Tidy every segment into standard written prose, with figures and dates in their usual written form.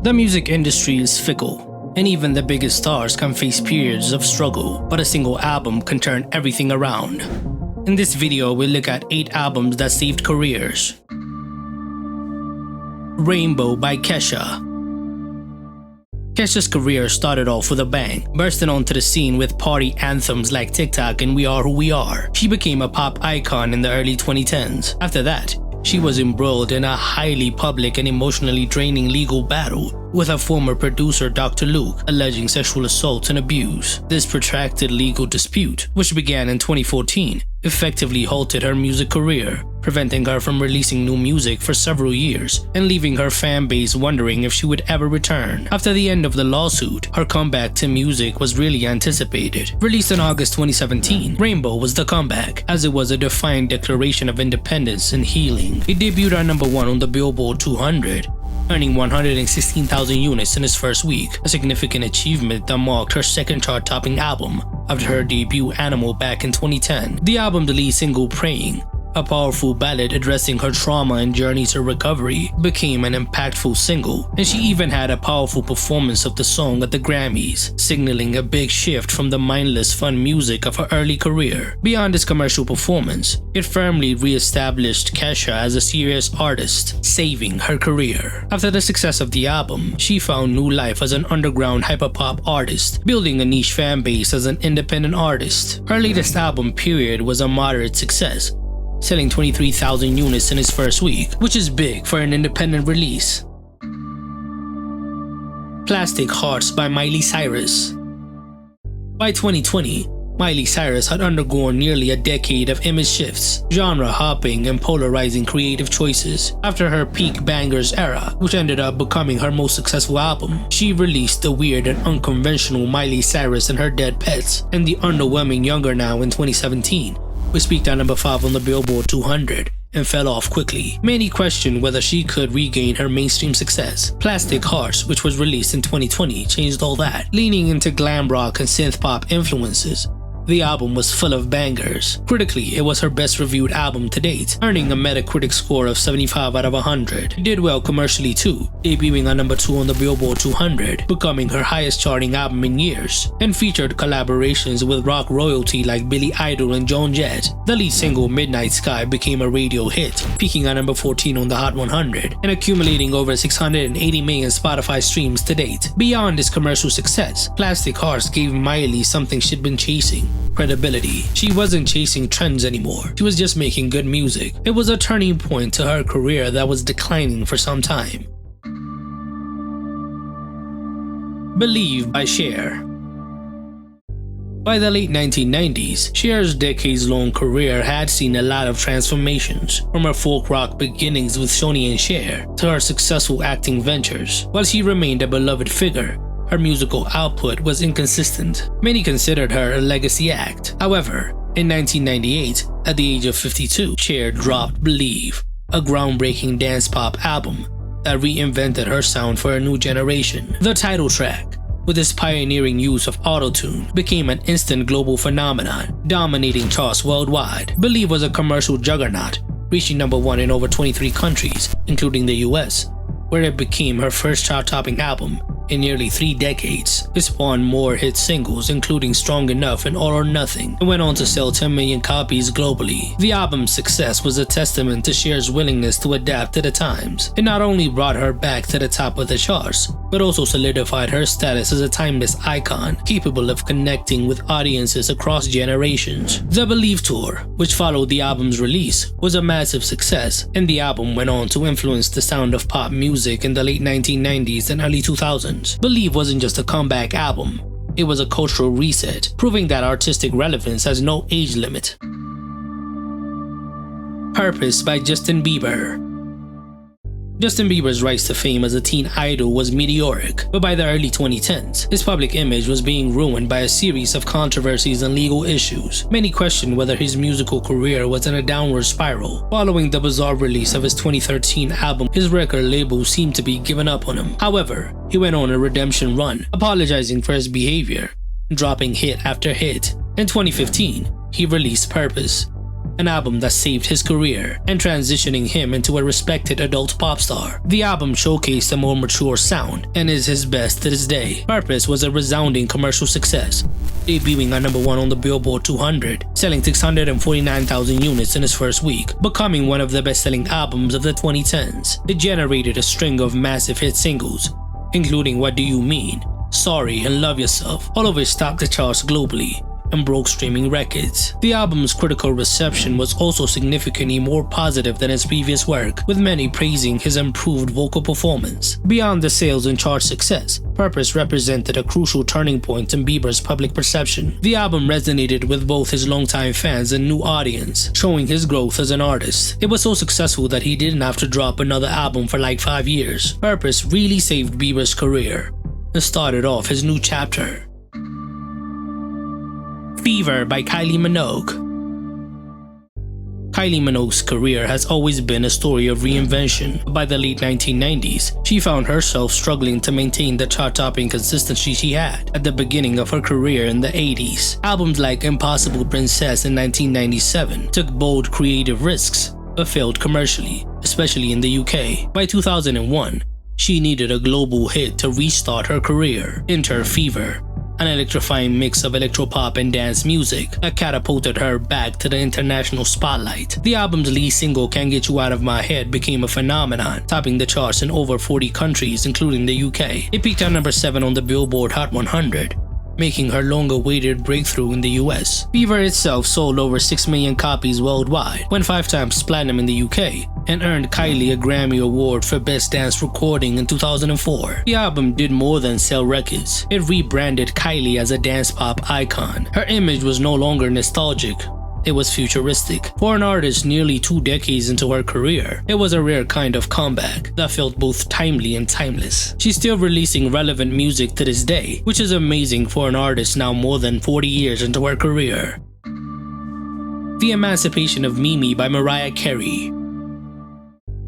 The music industry is fickle, and even the biggest stars can face periods of struggle, but a single album can turn everything around. In this video, we'll look at 8 albums that saved careers. Rainbow by Kesha. Kesha's career started off with a bang, bursting onto the scene with party anthems like TikTok and We Are Who We Are. She became a pop icon in the early 2010s. After that, she was embroiled in a highly public and emotionally draining legal battle with her former producer Dr. Luke, alleging sexual assault and abuse. This protracted legal dispute, which began in 2014, effectively halted her music career, preventing her from releasing new music for several years and leaving her fan base wondering if she would ever return. After the end of the lawsuit, her comeback to music was really anticipated. Released in August 2017, Rainbow was the comeback, as it was a defiant declaration of independence and healing. It debuted at number 1 on the Billboard 200, earning 116,000 units in its first week, a significant achievement that marked her second chart-topping album after her debut Animal back in 2010. The album's lead single, Praying, a powerful ballad addressing her trauma and journey to recovery, became an impactful single, and she even had a powerful performance of the song at the Grammys, signaling a big shift from the mindless fun music of her early career. Beyond this commercial performance, it firmly re-established Kesha as a serious artist, saving her career. After the success of the album, she found new life as an underground hyperpop artist, building a niche fan base as an independent artist. Her latest album, Period, was a moderate success, selling 23,000 units in its first week, which is big for an independent release. Plastic Hearts by Miley Cyrus. By 2020, Miley Cyrus had undergone nearly a decade of image shifts, genre hopping, and polarizing creative choices. After her peak bangers era, which ended up becoming her most successful album, she released the weird and unconventional Miley Cyrus and Her Dead Pets, and the underwhelming Younger Now in 2017, which peaked at number 5 on the Billboard 200 and fell off quickly. Many questioned whether she could regain her mainstream success. Plastic Hearts, which was released in 2020, changed all that, leaning into glam rock and synth pop influences. The album was full of bangers. Critically, it was her best reviewed album to date, earning a Metacritic score of 75 out of 100. It did well commercially too, debuting at number 2 on the Billboard 200, becoming her highest charting album in years, and featured collaborations with rock royalty like Billy Idol and Joan Jett. The lead single, Midnight Sky, became a radio hit, peaking at number 14 on the Hot 100 and accumulating over 680 million Spotify streams to date. Beyond this commercial success, Plastic Hearts gave Miley something she'd been chasing: credibility. She wasn't chasing trends anymore, she was just making good music. It was a turning point to her career that was declining for some time. Believe by Cher. By the late 1990s, Cher's decades-long career had seen a lot of transformations, from her folk rock beginnings with Shoni and Cher to her successful acting ventures. While she remained a beloved figure, her musical output was inconsistent. Many considered her a legacy act. However, in 1998, at the age of 52, Cher dropped Believe, a groundbreaking dance pop album that reinvented her sound for a new generation. The title track, with its pioneering use of auto-tune, became an instant global phenomenon, dominating charts worldwide. Believe was a commercial juggernaut, reaching number 1 in over 23 countries, including the US, where it became her first chart-topping album in nearly 3 decades. It spawned more hit singles, including Strong Enough and All or Nothing, and went on to sell 10 million copies globally. The album's success was a testament to Cher's willingness to adapt to the times. It not only brought her back to the top of the charts, but also solidified her status as a timeless icon, capable of connecting with audiences across generations. The Believe Tour, which followed the album's release, was a massive success, and the album went on to influence the sound of pop music in the late 1990s and early 2000s. Believe wasn't just a comeback album, it was a cultural reset, proving that artistic relevance has no age limit. Purpose by Justin Bieber. Justin Bieber's rise to fame as a teen idol was meteoric, but by the early 2010s, his public image was being ruined by a series of controversies and legal issues. Many questioned whether his musical career was in a downward spiral. Following the bizarre release of his 2013 album, his record label seemed to be giving up on him. However, he went on a redemption run, apologizing for his behavior, dropping hit after hit. In 2015, he released Purpose, an album that saved his career and transitioning him into a respected adult pop star. The album showcased a more mature sound and is his best to this day. Purpose was a resounding commercial success, debuting at #1 on the Billboard 200, selling 649,000 units in its first week, becoming one of the best-selling albums of the 2010s. It generated a string of massive hit singles, including What Do You Mean, Sorry, and Love Yourself, all of which topped the charts globally and broke streaming records. The album's critical reception was also significantly more positive than his previous work, with many praising his improved vocal performance. Beyond the sales and chart success, Purpose represented a crucial turning point in Bieber's public perception. The album resonated with both his longtime fans and new audience, showing his growth as an artist. It was so successful that he didn't have to drop another album for like 5 years. Purpose really saved Bieber's career and started off his new chapter. Beaver by Kylie Manugg. Kylie Minogue's career has always been a story of reinvention. By the late 1990s, she found herself struggling to maintain the chart-topping consistency she had at the beginning of her career in the 80s. Albums like Impossible Princess in 1997 took bold creative risks, but failed commercially, especially in the UK. By 2001, she needed a global hit to restart her career. Enter Fever, an electrifying mix of electropop and dance music that catapulted her back to the international spotlight. The album's lead single, Can't Get You Out of My Head, became a phenomenon, topping the charts in over 40 countries, including the UK. It peaked at #7 on the Billboard Hot 100, making her long-awaited breakthrough in the US. Beaver itself sold over 6 million copies worldwide, went 5 times platinum in the UK, and earned Kylie a Grammy Award for Best Dance Recording in 2004. The album did more than sell records. It rebranded Kylie as a dance pop icon. Her image was no longer nostalgic. It was futuristic. For an artist nearly 2 decades into her career, it was a rare kind of comeback that felt both timely and timeless. She's still releasing relevant music to this day, which is amazing for an artist now more than 40 years into her career. The Emancipation of Mimi by Mariah Carey.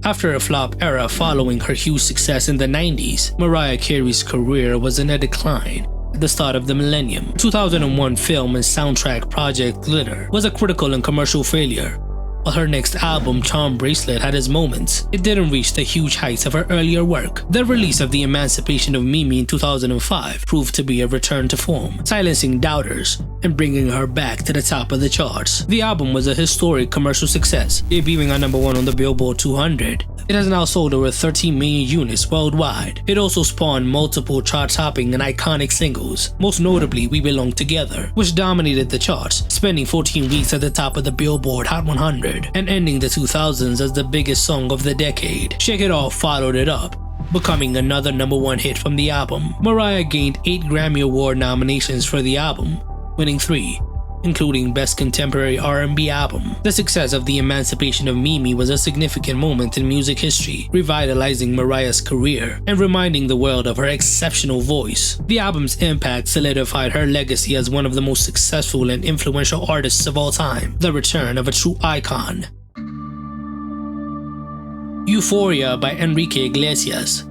After a flop era following her huge success in the 90s, Mariah Carey's career was in a decline at the start of the millennium. 2001 film and soundtrack Project Glitter was a critical and commercial failure, while her next album, Charm Bracelet, had its moments. It didn't reach the huge heights of her earlier work. The release of The Emancipation of Mimi in 2005 proved to be a return to form, silencing doubters and bringing her back to the top of the charts. The album was a historic commercial success, debuting at #1 on the Billboard 200. It has now sold over 13 million units worldwide. It also spawned multiple chart-topping and iconic singles, most notably We Belong Together, which dominated the charts, spending 14 weeks at the top of the Billboard Hot 100 and ending the 2000s as the biggest song of the decade. Shake It Off followed it up, becoming another #1 hit from the album. Mariah gained 8 Grammy Award nominations for the album, winning 3, including Best Contemporary R&B Album. The success of The Emancipation of Mimi was a significant moment in music history, revitalizing Mariah's career and reminding the world of her exceptional voice. The album's impact solidified her legacy as one of the most successful and influential artists of all time, the return of a true icon. Euphoria by Enrique Iglesias.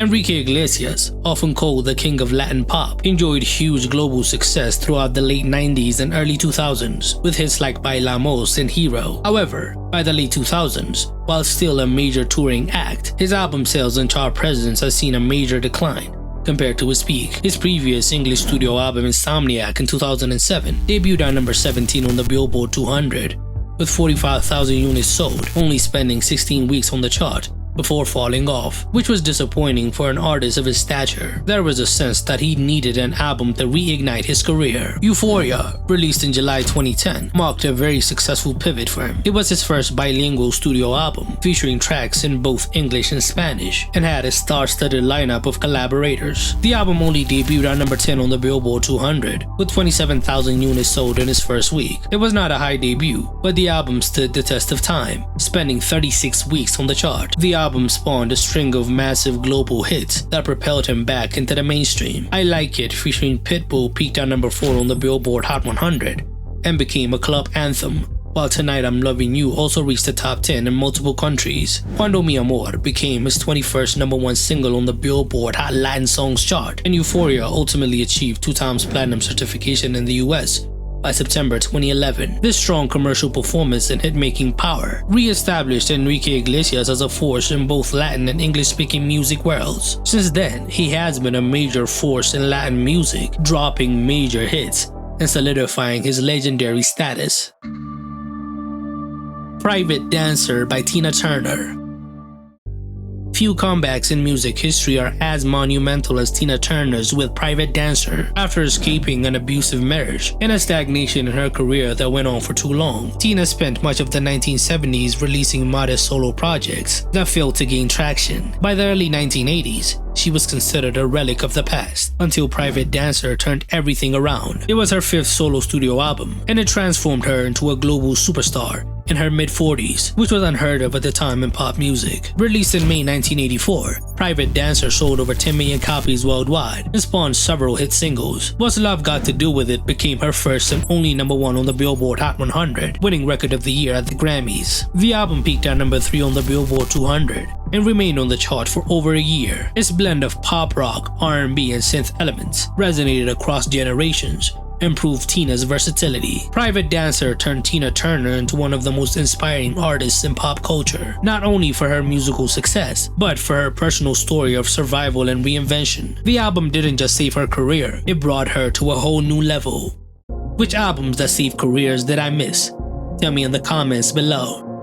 Enrique Iglesias, often called the king of Latin pop, enjoyed huge global success throughout the late 90s and early 2000s, with hits like Bailamos and Hero. However, by the late 2000s, while still a major touring act, his album sales and chart presence has seen a major decline compared to his peak. His previous English studio album, Insomniac, in 2007, debuted at #17 on the Billboard 200, with 45,000 units sold, only spending 16 weeks on the chart before falling off, which was disappointing for an artist of his stature. There was a sense that he needed an album to reignite his career. Euphoria, released in July 2010, marked a very successful pivot for him. It was his first bilingual studio album, featuring tracks in both English and Spanish, and had a star-studded lineup of collaborators. The album only debuted at #10 on the Billboard 200, with 27,000 units sold in its first week. It was not a high debut, but the album stood the test of time, spending 36 weeks on the chart. The album spawned a string of massive global hits that propelled him back into the mainstream. I Like It, featuring Pitbull, peaked at #4 on the Billboard Hot 100 and became a club anthem, while Tonight I'm Loving You also reached the top 10 in multiple countries. Cuando Mi Amor became his 21st #1 single on the Billboard Hot Latin Songs chart, and Euphoria ultimately achieved 2 times platinum certification in the US By September 2011, this strong commercial performance and hit-making power re-established Enrique Iglesias as a force in both Latin and English-speaking music worlds. Since then, he has been a major force in Latin music, dropping major hits and solidifying his legendary status. Private Dancer by Tina Turner. Few comebacks in music history are as monumental as Tina Turner's with Private Dancer. After escaping an abusive marriage and a stagnation in her career that went on for too long, Tina spent much of the 1970s releasing modest solo projects that failed to gain traction. By the early 1980s, she was considered a relic of the past until Private Dancer turned everything around. It was her 5th solo studio album, and it transformed her into a global superstar in her mid-40s, which was unheard of at the time in pop music. Released in May 1984, Private Dancer sold over 10 million copies worldwide and spawned several hit singles. What's Love Got to Do With It became her first and only #1 on the Billboard Hot 100, winning Record of the Year at the Grammys. The album peaked at #3 on the Billboard 200 and remained on the chart for over a year. Its blend of pop rock, R&B, and synth elements resonated across generations, improved Tina's versatility. Private Dancer turned Tina Turner into one of the most inspiring artists in pop culture, not only for her musical success, but for her personal story of survival and reinvention. The album didn't just save her career, it brought her to a whole new level. Which albums that saved careers did I miss? Tell me in the comments below.